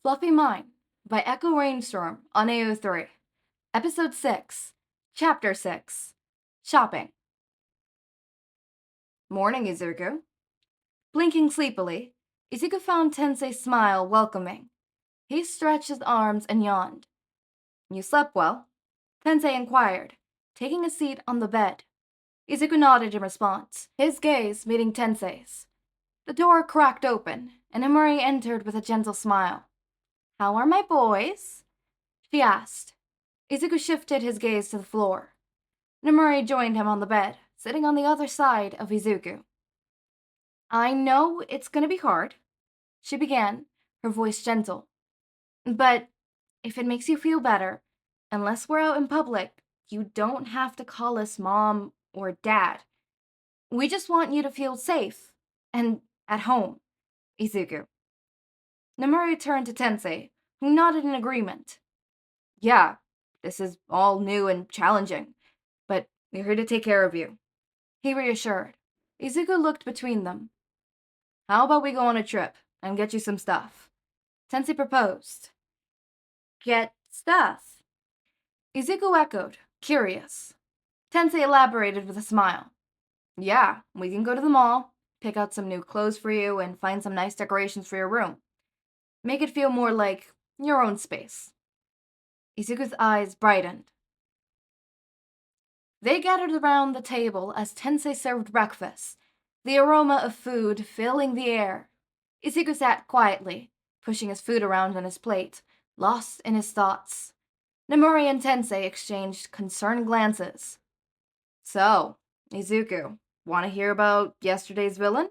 Fluffy Mine by Echo Rainstorm on AO3. Episode 6, Chapter 6, Shopping. Morning, Izuku. Blinking sleepily, Izuku found Tensei's smile welcoming. He stretched his arms and yawned. You slept well? Tensei inquired, taking a seat on the bed. Izuku nodded in response, his gaze meeting Tensei's. The door cracked open, and Nemuri entered with a gentle smile. How are my boys? She asked. Izuku shifted his gaze to the floor. Nemuri joined him on the bed, sitting on the other side of Izuku. I know it's gonna be hard, she began, her voice gentle. But if it makes you feel better, unless we're out in public, you don't have to call us mom or dad. We just want you to feel safe and at home, Izuku. Nemuri turned to Tensei, who nodded in agreement. Yeah, this is all new and challenging, but we're here to take care of you, he reassured. Izuku looked between them. How about we go on a trip and get you some stuff? Tensei proposed. Get stuff? Izuku echoed, curious. Tensei elaborated with a smile. Yeah, we can go to the mall, pick out some new clothes for you, and find some nice decorations for your room. Make it feel more like your own space. Izuku's eyes brightened. They gathered around the table as Tensei served breakfast, the aroma of food filling the air. Izuku sat quietly, pushing his food around on his plate, lost in his thoughts. Nemuri and Tensei exchanged concerned glances. So, Izuku, want to hear about yesterday's villain?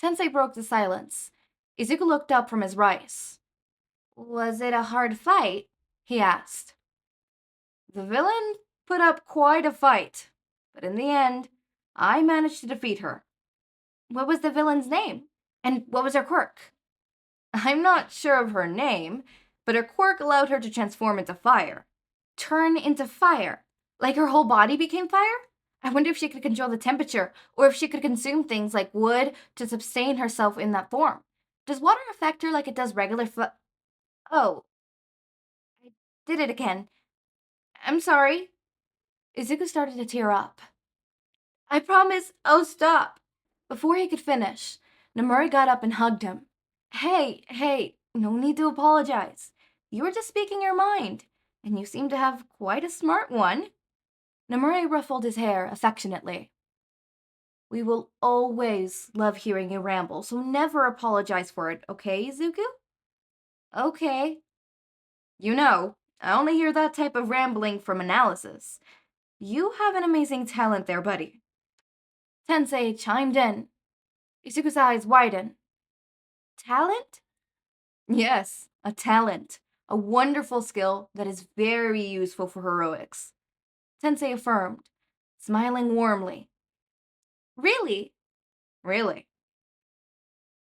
Tensei broke the silence. Izuku looked up from his rice. Was it a hard fight? He asked. The villain put up quite a fight, but in the end, I managed to defeat her. What was the villain's name? And what was her quirk? I'm not sure of her name, but her quirk allowed her to transform into fire. Turn into fire? Like her whole body became fire? I wonder if she could control the temperature, or if she could consume things like wood to sustain herself in that form. Does water affect her like it does regular Oh, I did it again. I'm sorry. Izuku started to tear up. I promise I'll stop. Before he could finish, Nemuri got up and hugged him. Hey, no need to apologize. You were just speaking your mind, and you seem to have quite a smart one. Nemuri ruffled his hair affectionately. We will always love hearing you ramble, so never apologize for it, okay, Izuku? Okay. You know, I only hear that type of rambling from analysis. You have an amazing talent there, buddy. Tensei chimed in. Izuku's eyes widened. Talent? Yes, a talent. A wonderful skill that is very useful for heroics. Tensei affirmed, smiling warmly. Really? Really.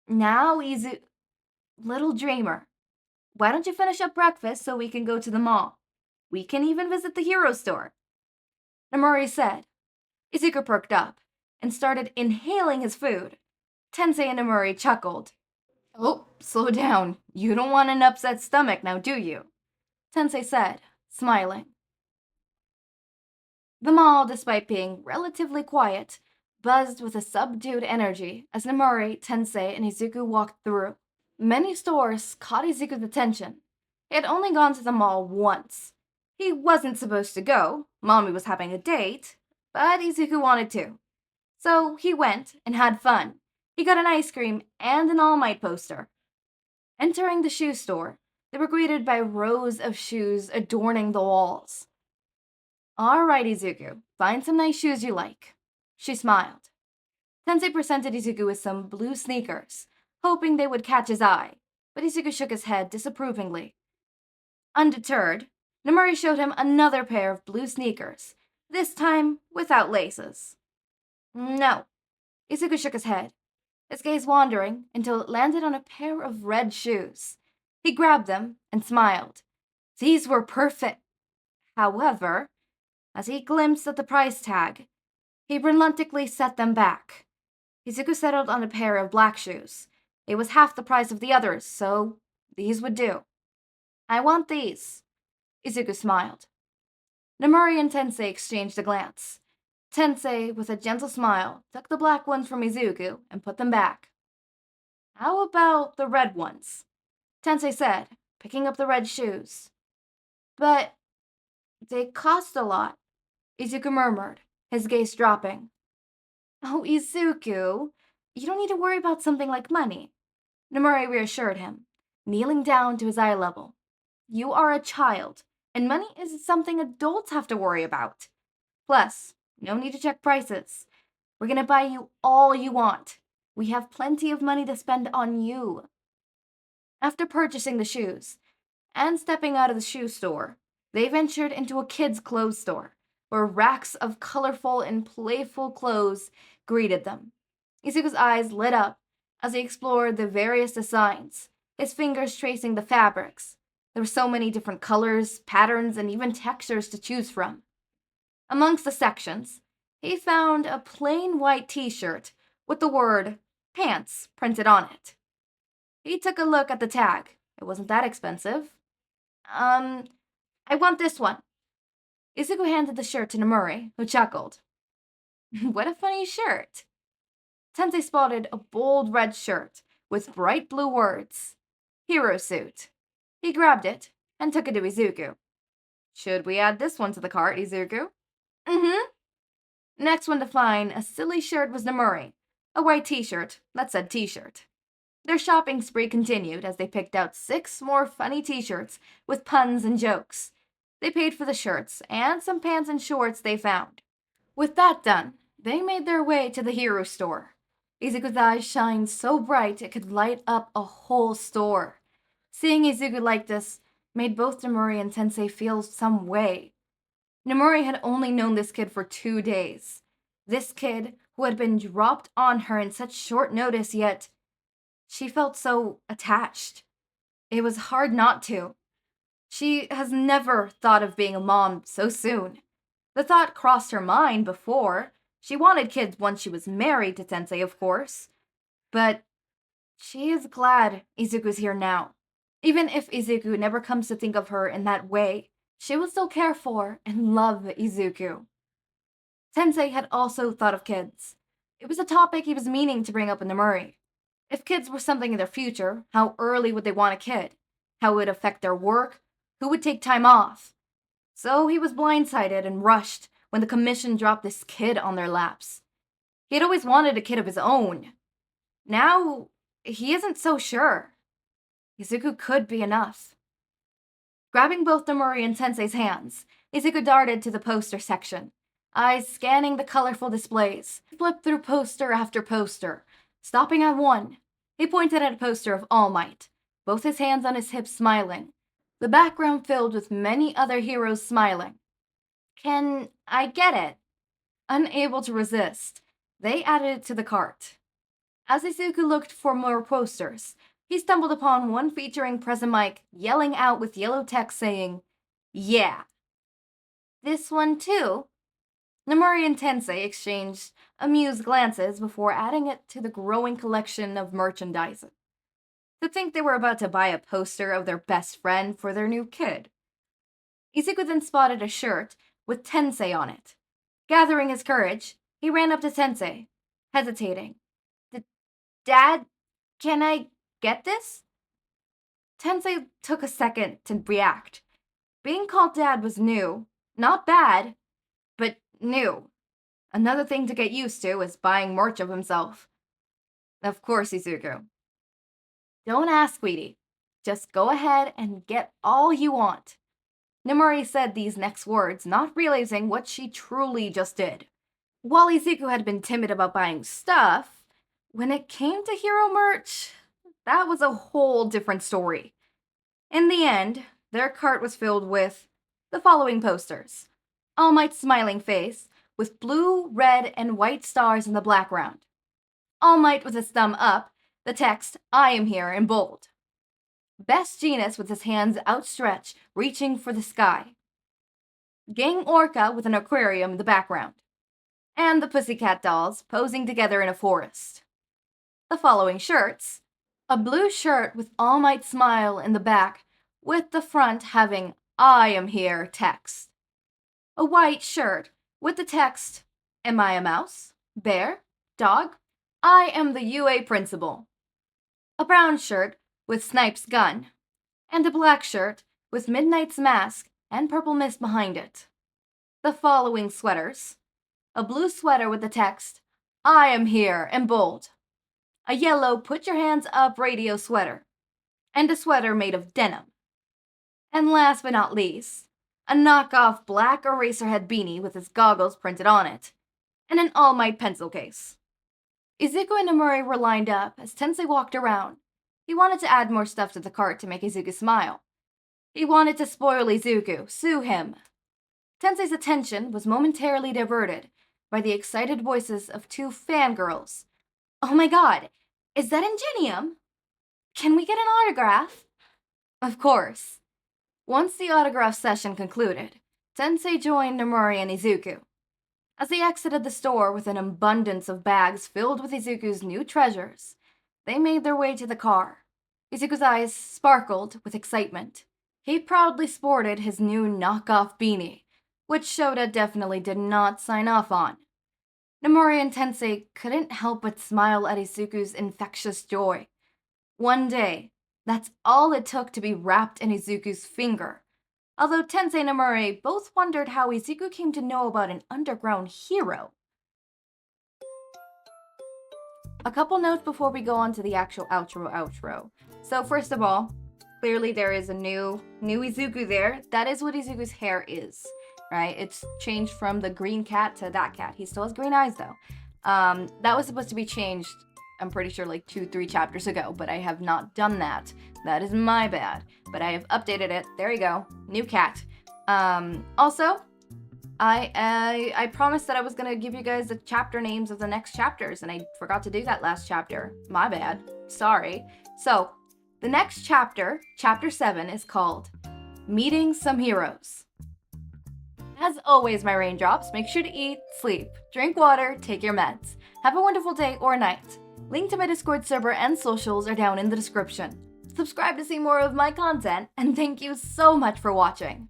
Now, little dreamer, why don't you finish up breakfast so we can go to the mall? We can even visit the hero store. Nemuri said. Izuku perked up and started inhaling his food. Tensei and Nemuri chuckled. Oh, slow down. You don't want an upset stomach now, do you? Tensei said, smiling. The mall, despite being relatively quiet, buzzed with a subdued energy as Nemuri, Tensei, and Izuku walked through. Many stores caught Izuku's attention. He had only gone to the mall once. He wasn't supposed to go. Mommy was having a date, but Izuku wanted to. So he went and had fun. He got an ice cream and an All Might poster. Entering the shoe store, they were greeted by rows of shoes adorning the walls. All right, Izuku, find some nice shoes you like. She smiled. Tensei presented Izuku with some blue sneakers, hoping they would catch his eye, but Izuku shook his head disapprovingly. Undeterred, Nemuri showed him another pair of blue sneakers, this time without laces. No. Izuku shook his head, his gaze wandering until it landed on a pair of red shoes. He grabbed them and smiled. These were perfect. However, as he glimpsed at the price tag, he reluctantly set them back. Izuku settled on a pair of black shoes. It was half the price of the others, so these would do. I want these. Izuku smiled. Nemuri and Tensei exchanged a glance. Tensei, with a gentle smile, took the black ones from Izuku and put them back. How about the red ones? Tensei said, picking up the red shoes. But they cost a lot, Izuku murmured, his gaze dropping. Oh, Izuku, you don't need to worry about something like money, Nemuri reassured him, kneeling down to his eye level. You are a child, and money is something adults have to worry about. Plus, no need to check prices. We're gonna buy you all you want. We have plenty of money to spend on you. After purchasing the shoes, and stepping out of the shoe store, they ventured into a kids' clothes store, where racks of colorful and playful clothes greeted them. Izuku's eyes lit up as he explored the various designs, his fingers tracing the fabrics. There were so many different colors, patterns, and even textures to choose from. Amongst the sections, he found a plain white t-shirt with the word pants printed on it. He took a look at the tag. It wasn't that expensive. I want this one. Izuku handed the shirt to Nemuri, who chuckled. What a funny shirt. Tensei spotted a bold red shirt with bright blue words. Hero suit. He grabbed it and took it to Izuku. Should we add this one to the cart, Izuku? Mm-hmm. Next one to find a silly shirt was Nemuri, a white t-shirt that said t-shirt. Their shopping spree continued as they picked out 6 more funny t-shirts with puns and jokes. They paid for the shirts and some pants and shorts they found. With that done, they made their way to the hero store. Izuku's eyes shined so bright it could light up a whole store. Seeing Izuku like this made both Nemuri and Tensei feel some way. Nemuri had only known this kid for 2 days. This kid who had been dropped on her in such short notice, yet she felt so attached. It was hard not to. She has never thought of being a mom so soon. The thought crossed her mind before. She wanted kids once she was married to Tensei, of course. But she is glad Izuku's here now. Even if Izuku never comes to think of her in that way, she will still care for and love Izuku. Tensei had also thought of kids. It was a topic he was meaning to bring up with Nemuri. If kids were something in their future, how early would they want a kid? How it would affect their work? Who would take time off? So he was blindsided and rushed when the commission dropped this kid on their laps. He had always wanted a kid of his own. Now, he isn't so sure. Izuku could be enough. Grabbing both Nemuri and Tensei's hands, Izuku darted to the poster section, eyes scanning the colorful displays. He flipped through poster after poster, stopping at one. He pointed at a poster of All Might, both his hands on his hips smiling, the background filled with many other heroes smiling. Can I get it? Unable to resist, they added it to the cart. As Izuku looked for more posters, he stumbled upon one featuring Present Mike yelling out with yellow text saying, "Yeah." This one too? Nemuri and Tensei exchanged amused glances before adding it to the growing collection of merchandise. To think they were about to buy a poster of their best friend for their new kid. Izuku then spotted a shirt with Tensei on it. Gathering his courage, he ran up to Tensei, hesitating. Dad, can I get this? Tensei took a second to react. Being called Dad was new. Not bad, but new. Another thing to get used to is buying merch of himself. Of course, Izuku. Don't ask, sweetie. Just go ahead and get all you want. Nemuri said these next words, not realizing what she truly just did. While Izuku had been timid about buying stuff, when it came to hero merch, that was a whole different story. In the end, their cart was filled with the following posters. All Might's smiling face, with blue, red, and white stars in the background. All Might with his thumb up, the text, "I am here," in bold. Best Genus with his hands outstretched, reaching for the sky. Gang Orca with an aquarium in the background. And the Pussycat Dolls posing together in a forest. The following shirts A blue shirt with All Might Smile in the back, with the front having I am here text. A white shirt with the text, Am I a mouse? Bear? Dog? I am the UA principal. A brown shirt with Snipe's gun. And a black shirt with Midnight's mask and purple mist behind it. The following sweaters. A blue sweater with the text, I am here in bold. A yellow put your hands up radio sweater. And a sweater made of denim. And last but not least, a knockoff black Eraserhead beanie with his goggles printed on it, and an All Might pencil case. Izuku and Nemuri were lined up as Tensei walked around. He wanted to add more stuff to the cart to make Izuku smile. He wanted to spoil Izuku, sue him. Tensei's attention was momentarily diverted by the excited voices of two fangirls. Oh my god, is that Ingenium? Can we get an autograph? Of course. Once the autograph session concluded, Tensei joined Nemuri and Izuku. As they exited the store with an abundance of bags filled with Izuku's new treasures, they made their way to the car. Izuku's eyes sparkled with excitement. He proudly sported his new knockoff beanie, which Shouta definitely did not sign off on. Nemuri and Tensei couldn't help but smile at Izuku's infectious joy. One day, that's all it took to be wrapped in Izuku's finger. Although Tensei and Nemuri both wondered how Izuku came to know about an underground hero. A couple notes before we go on to the actual outro. So first of all, clearly there is a new Izuku there. That is what Izuku's hair is, right? It's changed from the green cat to that cat. He still has green eyes though. That was supposed to be changed, I'm pretty sure like 2-3 chapters ago, but I have not done that. That is my bad. But I have updated it. There you go. New cat. Also, I promised that I was gonna give you guys the chapter names of the next chapters, and I forgot to do that last chapter. My bad. Sorry. So, the next chapter, chapter 7, is called Meeting Some Heroes. As always, my raindrops, make sure to eat, sleep, drink water, take your meds. Have a wonderful day or night. Link to my Discord server and socials are down in the description. Subscribe to see more of my content, and thank you so much for watching.